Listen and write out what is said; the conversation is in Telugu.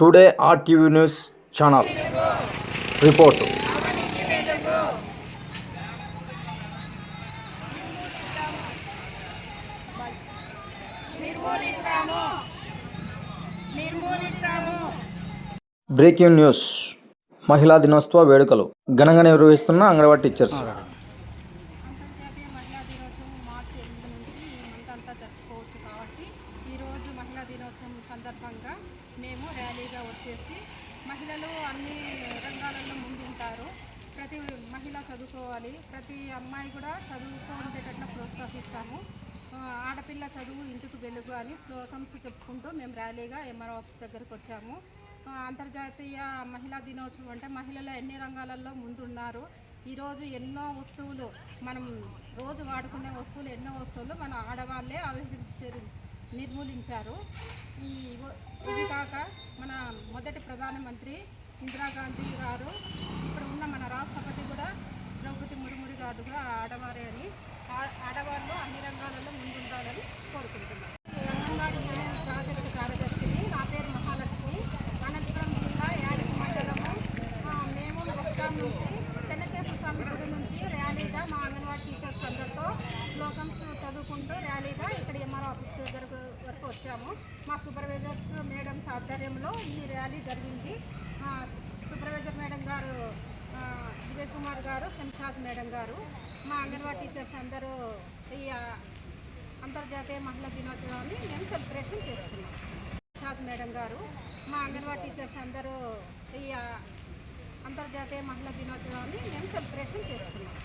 Today RTV news channel report. Breaking news. మహిళా దినోత్సవ వేడుకలు ఘనంగా నిర్వహిస్తున్న అంగన్వాడీ టీచర్స్. అంతర్జాతీయ మహిళా దినోత్సవం మార్చి 8 నుంచి ఈ మంత్ అంతా జరుపుకోవచ్చు కాబట్టి ఈరోజు మహిళా దినోత్సవం సందర్భంగా మేము ర్యాలీగా వచ్చేసి మహిళలు అన్ని రంగాలలో ముందుంటారు. ప్రతి మహిళ చదువుకోవాలి, ప్రతి అమ్మాయి కూడా చదువుకోనేటట్లు ప్రోత్సహిస్తాము. ఆడపిల్ల చదువు ఇంటికి వెలుగు అని స్లోగన్స్ చెప్పుకుంటూ మేము ర్యాలీగా ఎంఆర్ఓ ఆఫీస్ దగ్గరకు వచ్చాము. అంతర్జాతీయ మహిళా దినోత్సవం అంటే మహిళలు ఎన్ని రంగాలలో ముందున్నారు. ఈరోజు ఎన్నో వస్తువులు మనం రోజు వాడుకునే వస్తువులు ఎన్నో వస్తువులు మన ఆడవాళ్ళే నిర్మూలించారు. ఇవి కాక మన మొదటి ప్రధానమంత్రి ఇందిరాగాంధీ గారు, ఇప్పుడు ఉన్న మన రాష్ట్రపతి కూడా ద్రౌపది ముర్ము గారు కూడా ఆడవారే అని, ఆడవాళ్ళు అన్ని రంగాలలో ముందుండాలని కోరుకుంటున్నాను. అంగన్వాడీ ప్రాజెక్టు కార్యదర్శిని. నా పేరు మహాలక్ష్మి. అనంతపురం జిల్లా యాడికి మండలము. మేము బస్టాండ్ నుంచి చెన్నకేశ్వర స్వామి గుడి నుంచి ర్యాలీగా మా అంగన్వాడీ టీచర్స్ అందరితో స్లోగన్స్ చదువుకుంటూ ర్యాలీగా ఇక్కడ ఎంఆర్ఓ ఆఫీస్ దగ్గర వరకు వచ్చాము. మా సూపర్వైజర్స్ మేడమ్స్ ఆధ్వర్యంలో ఈ ర్యాలీ జరిగింది. సూపర్వైజర్ మేడం గారు విజయ్ కుమార్ గారు, శంషాద్ మేడం గారు, మా అంగన్వాడీ టీచర్స్ అందరూ ఈ అంతర్జాతీయ మహిళా దినోత్సవాన్ని మేము సెలబ్రేషన్ చేసుకున్నాం. శంషాద్ మేడం గారు, మా అంగన్వాడీ టీచర్స్ అందరూ ఈ అంతర్జాతీయ మహిళా దినోత్సవాన్ని మేము సెలబ్రేషన్ చేసుకున్నాం.